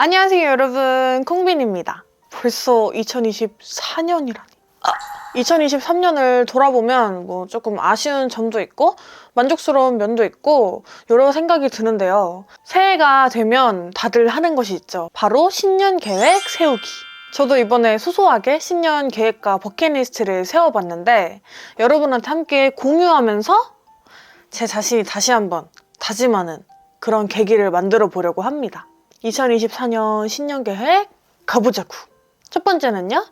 안녕하세요 여러분, 콩빈입니다. 벌써 2024년이라니. 2023년을 돌아보면 뭐 조금 아쉬운 점도 있고 만족스러운 면도 있고 여러 생각이 드는데요. 새해가 되면 다들 하는 것이 있죠. 바로 신년 계획 세우기. 저도 이번에 소소하게 신년 계획과 버킷리스트를 세워봤는데 여러분한테 함께 공유하면서 제 자신이 다시 한번 다짐하는 그런 계기를 만들어 보려고 합니다. 2024년 신년 계획 가보자구. 첫 번째는요,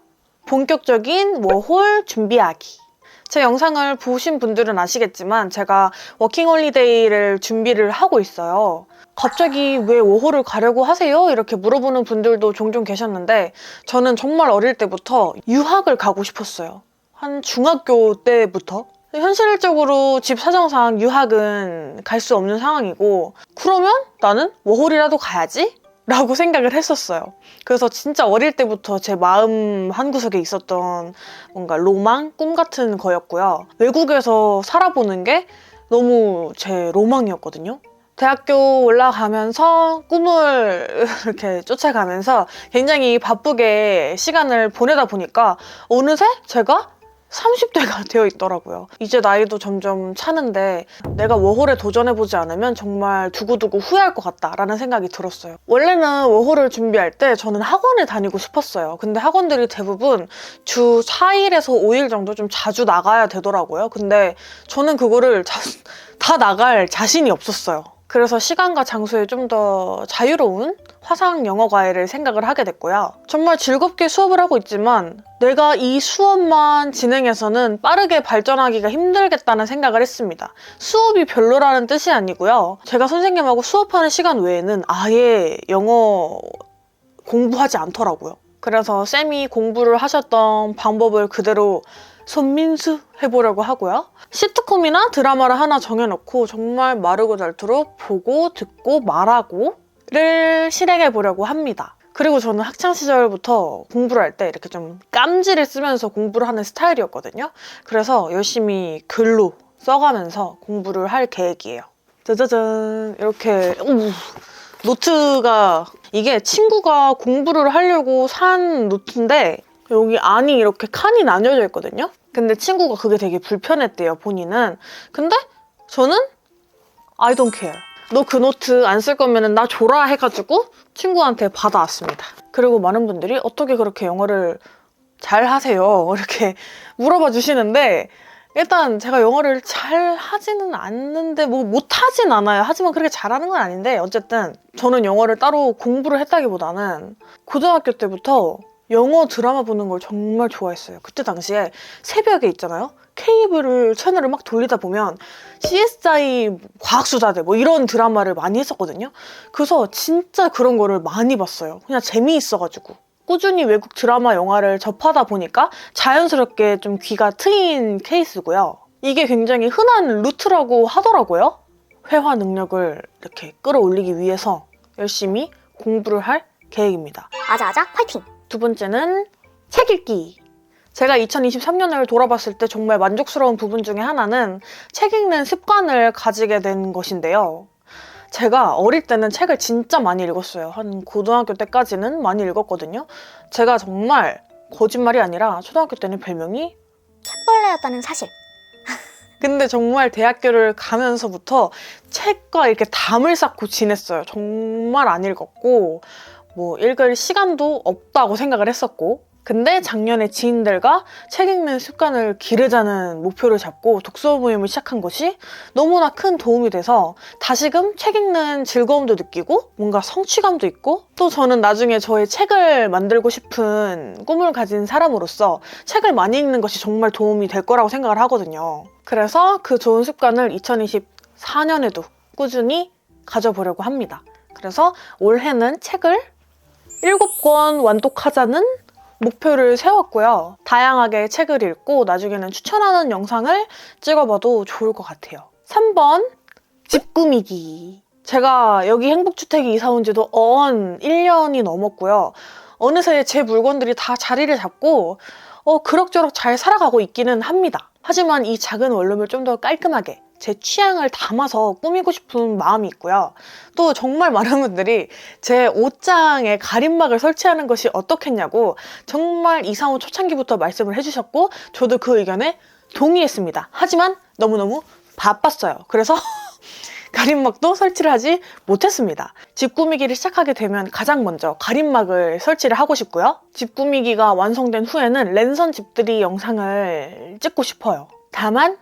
본격적인 워홀 준비하기. 제 영상을 보신 분들은 아시겠지만 제가 워킹홀리데이를 준비를 하고 있어요. 갑자기 왜 워홀을 가려고 하세요? 이렇게 물어보는 분들도 종종 계셨는데 저는 정말 어릴 때부터 유학을 가고 싶었어요. 한 중학교 때부터. 현실적으로 집 사정상 유학은 갈 수 없는 상황이고, 그러면 나는 워홀이라도 가야지? 라고 생각을 했었어요. 그래서 진짜 어릴 때부터 제 마음 한구석에 있었던 뭔가 로망? 꿈 같은 거였고요. 외국에서 살아보는 게 너무 제 로망이었거든요. 대학교 올라가면서 꿈을 이렇게 쫓아가면서 굉장히 바쁘게 시간을 보내다 보니까 어느새 제가 30대가 되어 있더라고요. 이제 나이도 점점 차는데 내가 워홀에 도전해보지 않으면 정말 두고두고 후회할 것 같다라는 생각이 들었어요. 원래는 워홀을 준비할 때 저는 학원을 다니고 싶었어요. 근데 학원들이 대부분 주 4일에서 5일 정도 좀 자주 나가야 되더라고요. 근데 저는 그거를 다 나갈 자신이 없었어요. 그래서 시간과 장소에 좀 더 자유로운 화상 영어 과외를 생각을 하게 됐고요. 정말 즐겁게 수업을 하고 있지만 내가 이 수업만 진행해서는 빠르게 발전하기가 힘들겠다는 생각을 했습니다. 수업이 별로라는 뜻이 아니고요. 제가 선생님하고 수업하는 시간 외에는 아예 영어 공부하지 않더라고요. 그래서 쌤이 공부를 하셨던 방법을 그대로 손민수 해보려고 하고요. 시트콤이나 드라마를 하나 정해놓고 정말 마르고 닳도록 보고 듣고 말하고를 실행해보려고 합니다. 그리고 저는 학창시절부터 공부를 할 때 이렇게 좀 깜지를 쓰면서 공부를 하는 스타일이었거든요. 그래서 열심히 글로 써가면서 공부를 할 계획이에요. 짜자잔, 이렇게 노트가, 이게 친구가 공부를 하려고 산 노트인데 여기 안이 이렇게 칸이 나뉘어져 있거든요. 근데 친구가 그게 되게 불편했대요, 본인은. 근데 저는 I don't care. 너 그 노트 안 쓸 거면 나 줘라 해가지고 친구한테 받아왔습니다. 그리고 많은 분들이 어떻게 그렇게 영어를 잘 하세요? 이렇게 물어봐 주시는데, 일단 제가 영어를 잘 하지는 않는데 뭐 못하진 않아요. 하지만 그렇게 잘하는 건 아닌데, 어쨌든 저는 영어를 따로 공부를 했다기보다는 고등학교 때부터 영어 드라마 보는 걸 정말 좋아했어요. 그때 당시에 새벽에 있잖아요. 케이블 채널을 막 돌리다 보면 CSI 과학수사대 뭐 이런 드라마를 많이 했었거든요. 그래서 진짜 그런 거를 많이 봤어요. 그냥 재미있어가지고. 꾸준히 외국 드라마, 영화를 접하다 보니까 자연스럽게 좀 귀가 트인 케이스고요. 이게 굉장히 흔한 루트라고 하더라고요. 회화 능력을 이렇게 끌어올리기 위해서 열심히 공부를 할 계획입니다. 아자아자 화이팅! 두 번째는 책 읽기. 제가 2023년을 돌아봤을 때 정말 만족스러운 부분 중에 하나는 책 읽는 습관을 가지게 된 것인데요. 제가 어릴 때는 책을 진짜 많이 읽었어요. 한 고등학교 때까지는 많이 읽었거든요. 제가 정말 거짓말이 아니라 초등학교 때는 별명이 책벌레였다는 사실. 근데 정말 대학교를 가면서부터 책과 이렇게 담을 쌓고 지냈어요. 정말 안 읽었고 뭐 읽을 시간도 없다고 생각을 했었고, 근데 작년에 지인들과 책 읽는 습관을 기르자는 목표를 잡고 독서 모임을 시작한 것이 너무나 큰 도움이 돼서 다시금 책 읽는 즐거움도 느끼고 뭔가 성취감도 있고, 또 저는 나중에 저의 책을 만들고 싶은 꿈을 가진 사람으로서 책을 많이 읽는 것이 정말 도움이 될 거라고 생각을 하거든요. 그래서 그 좋은 습관을 2024년에도 꾸준히 가져보려고 합니다. 그래서 올해는 책을 7권 완독하자는 목표를 세웠고요. 다양하게 책을 읽고 나중에는 추천하는 영상을 찍어봐도 좋을 것 같아요. 3번, 집 꾸미기. 제가 여기 행복주택에 이사 온 지도 1년이 넘었고요. 어느새 제 물건들이 다 자리를 잡고 그럭저럭 잘 살아가고 있기는 합니다. 하지만 이 작은 원룸을 좀 더 깔끔하게 제 취향을 담아서 꾸미고 싶은 마음이 있고요. 또 정말 많은 분들이 제 옷장에 가림막을 설치하는 것이 어떻겠냐고 정말 2, 3호 초창기부터 말씀을 해주셨고 저도 그 의견에 동의했습니다. 하지만 너무너무 바빴어요. 그래서 가림막도 설치를 하지 못했습니다. 집 꾸미기를 시작하게 되면 가장 먼저 가림막을 설치를 하고 싶고요. 집 꾸미기가 완성된 후에는 랜선 집들이 영상을 찍고 싶어요. 다만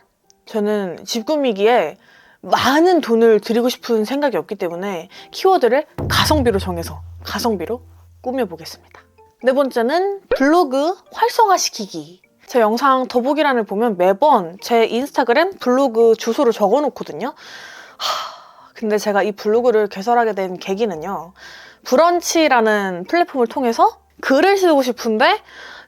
저는 집 꾸미기에 많은 돈을 들이고 싶은 생각이 없기 때문에 키워드를 가성비로 정해서 가성비로 꾸며보겠습니다. 네 번째는 블로그 활성화시키기. 제 영상 더보기란을 보면 매번 제 인스타그램 블로그 주소를 적어놓거든요. 근데 제가 이 블로그를 개설하게 된 계기는요. 브런치라는 플랫폼을 통해서 글을 쓰고 싶은데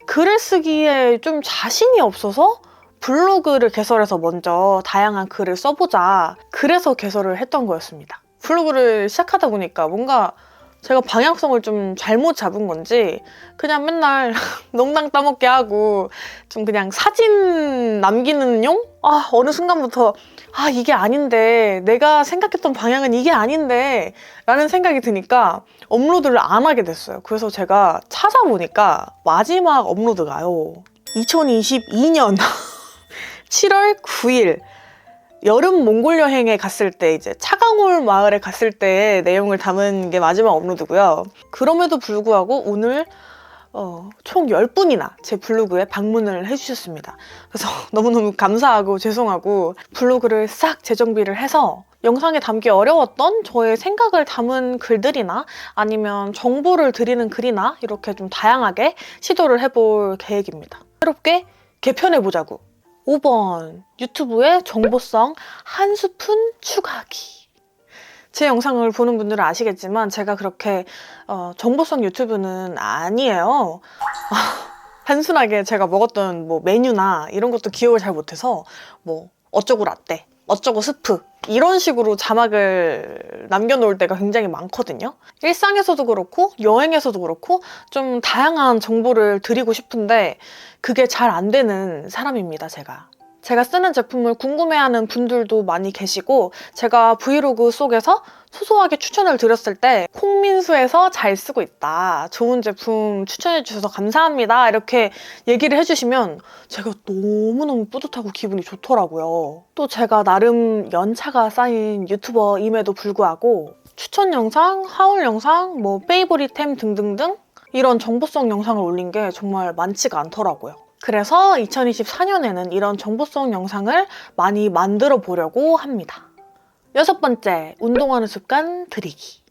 글을 쓰기에 좀 자신이 없어서 블로그를 개설해서 먼저 다양한 글을 써보자. 그래서 개설을 했던 거였습니다. 블로그를 시작하다 보니까 뭔가 제가 방향성을 좀 잘못 잡은 건지 그냥 맨날 농당 따먹게 하고 좀 그냥 사진 남기는 용? 어느 순간부터 이게 아닌데 내가 생각했던 방향은 이게 아닌데 라는 생각이 드니까 업로드를 안 하게 됐어요. 그래서 제가 찾아보니까 마지막 업로드가요. 2022년 7월 9일 여름 몽골 여행에 갔을 때 이제 차강올 마을에 갔을 때 내용을 담은 게 마지막 업로드고요. 그럼에도 불구하고 오늘 총 10분이나 제 블로그에 방문을 해주셨습니다. 그래서 너무너무 감사하고 죄송하고 블로그를 싹 재정비를 해서 영상에 담기 어려웠던 저의 생각을 담은 글들이나 아니면 정보를 드리는 글이나 이렇게 좀 다양하게 시도를 해볼 계획입니다. 새롭게 개편해보자고. 5번, 유튜브에 정보성 한 스푼 추가하기. 제 영상을 보는 분들은 아시겠지만 제가 그렇게 정보성 유튜브는 아니에요. 단순하게 제가 먹었던 뭐 메뉴나 이런 것도 기억을 잘 못해서 뭐 어쩌고 라떼, 어쩌고 스프 이런 식으로 자막을 남겨놓을 때가 굉장히 많거든요. 일상에서도 그렇고 여행에서도 그렇고 좀 다양한 정보를 드리고 싶은데 그게 잘 안 되는 사람입니다, 제가 쓰는 제품을 궁금해하는 분들도 많이 계시고 제가 브이로그 속에서 소소하게 추천을 드렸을 때 콩민수에서 잘 쓰고 있다, 좋은 제품 추천해 주셔서 감사합니다 이렇게 얘기를 해주시면 제가 너무너무 뿌듯하고 기분이 좋더라고요. 또 제가 나름 연차가 쌓인 유튜버임에도 불구하고 추천 영상, 하울 영상, 뭐 페이보릿템 등등등 이런 정보성 영상을 올린 게 정말 많지가 않더라고요. 그래서 2024년에는 이런 정보성 영상을 많이 만들어 보려고 합니다. 6번째, 운동하는 습관 들이기.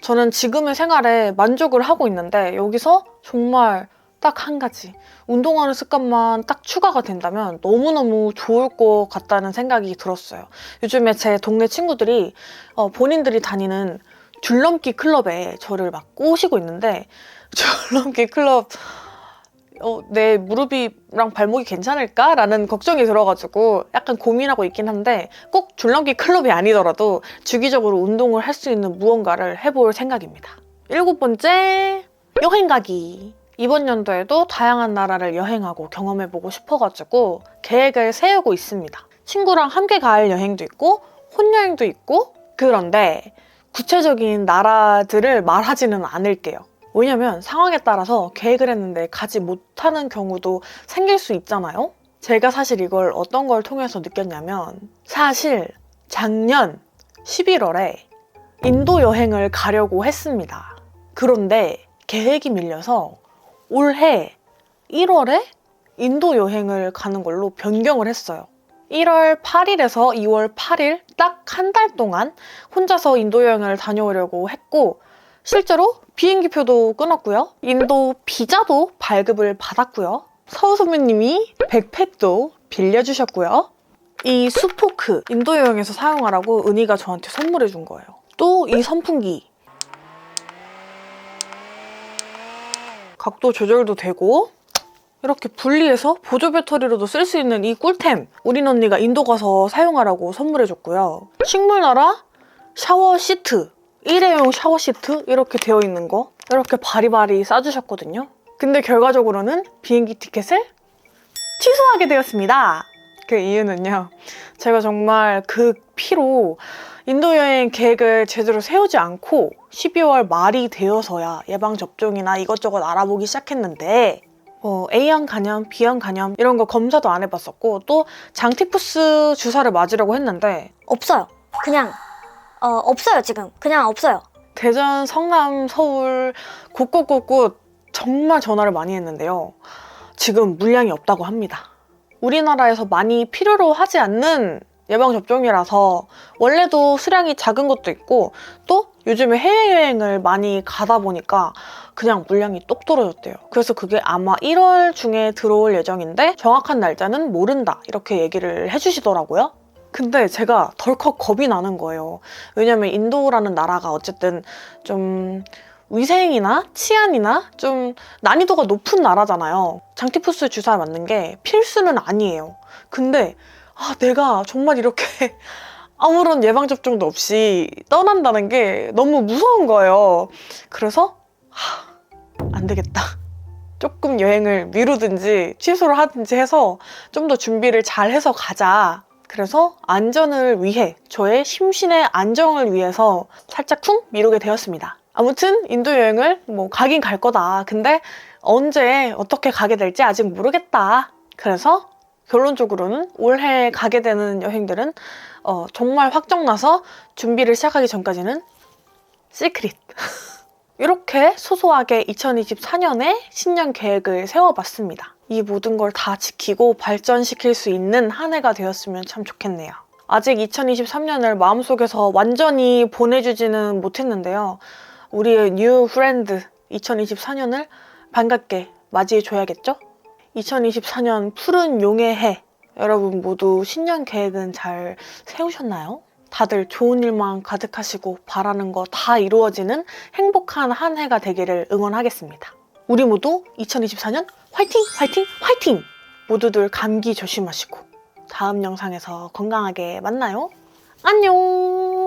저는 지금의 생활에 만족을 하고 있는데 여기서 정말 딱 한 가지, 운동하는 습관만 딱 추가가 된다면 너무너무 좋을 것 같다는 생각이 들었어요. 요즘에 제 동네 친구들이 본인들이 다니는 줄넘기 클럽에 저를 막 꼬시고 있는데 줄넘기 클럽 내 무릎이랑 발목이 괜찮을까? 라는 걱정이 들어가지고 약간 고민하고 있긴 한데 꼭 줄넘기 클럽이 아니더라도 주기적으로 운동을 할 수 있는 무언가를 해볼 생각입니다. 7번째, 여행 가기. 이번 연도에도 다양한 나라를 여행하고 경험해보고 싶어가지고 계획을 세우고 있습니다. 친구랑 함께 갈 여행도 있고 혼여행도 있고, 그런데 구체적인 나라들을 말하지는 않을게요. 왜냐면 상황에 따라서 계획을 했는데 가지 못하는 경우도 생길 수 있잖아요. 제가 사실 이걸 어떤 걸 통해서 느꼈냐면, 사실 작년 11월에 인도 여행을 가려고 했습니다. 그런데 계획이 밀려서 올해 1월에 인도 여행을 가는 걸로 변경을 했어요. 1월 8일에서 2월 8일 딱 한 달 동안 혼자서 인도 여행을 다녀오려고 했고, 실제로 비행기표도 끊었고요. 인도 비자도 발급을 받았고요. 서우 선배님이 백팩도 빌려주셨고요. 이 수포크, 인도 여행에서 사용하라고 은희가 저한테 선물해 준 거예요. 또 이 선풍기, 각도 조절도 되고 이렇게 분리해서 보조 배터리로도 쓸 수 있는 이 꿀템, 우린 언니가 인도 가서 사용하라고 선물해 줬고요. 식물나라 샤워 시트, 일회용 샤워 시트 이렇게 되어 있는 거 이렇게 바리바리 싸주셨거든요. 근데 결과적으로는 비행기 티켓을 취소하게 되었습니다. 그 이유는요. 제가 정말 그 피로 인도 여행 계획을 제대로 세우지 않고 12월 말이 되어서야 예방접종이나 이것저것 알아보기 시작했는데 A형 간염, B형 간염 이런 거 검사도 안 해봤었고 또 장티푸스 주사를 맞으려고 했는데 없어요. 그냥 없어요 지금. 그냥 없어요. 대전, 성남, 서울 곳곳 정말 전화를 많이 했는데요. 지금 물량이 없다고 합니다. 우리나라에서 많이 필요로 하지 않는 예방접종이라서 원래도 수량이 작은 것도 있고 또 요즘에 해외여행을 많이 가다 보니까 그냥 물량이 똑 떨어졌대요. 그래서 그게 아마 1월 중에 들어올 예정인데 정확한 날짜는 모른다 이렇게 얘기를 해주시더라고요. 근데 제가 덜컥 겁이 나는 거예요. 왜냐면 인도라는 나라가 어쨌든 좀 위생이나 치안이나 좀 난이도가 높은 나라잖아요. 장티푸스 주사를 맞는 게 필수는 아니에요. 근데 내가 정말 이렇게 아무런 예방접종도 없이 떠난다는 게 너무 무서운 거예요. 그래서 안 되겠다. 조금 여행을 미루든지 취소를 하든지 해서 좀 더 준비를 잘 해서 가자. 그래서 안전을 위해 저의 심신의 안정을 위해서 살짝 쿵 미루게 되었습니다. 아무튼 인도 여행을 가긴 갈 거다. 근데 언제 어떻게 가게 될지 아직 모르겠다. 그래서 결론적으로는 올해 가게 되는 여행들은 정말 확정나서 준비를 시작하기 전까지는 시크릿. 이렇게 소소하게 2024년에 신년 계획을 세워봤습니다. 이 모든 걸 다 지키고 발전시킬 수 있는 한 해가 되었으면 참 좋겠네요. 아직 2023년을 마음속에서 완전히 보내주지는 못했는데요. 우리의 뉴 프렌드 2024년을 반갑게 맞이해줘야겠죠? 2024년 푸른 용의 해. 여러분 모두 신년 계획은 잘 세우셨나요? 다들 좋은 일만 가득하시고 바라는 거 다 이루어지는 행복한 한 해가 되기를 응원하겠습니다. 우리 모두 2024년 화이팅! 화이팅! 화이팅! 모두들 감기 조심하시고 다음 영상에서 건강하게 만나요. 안녕!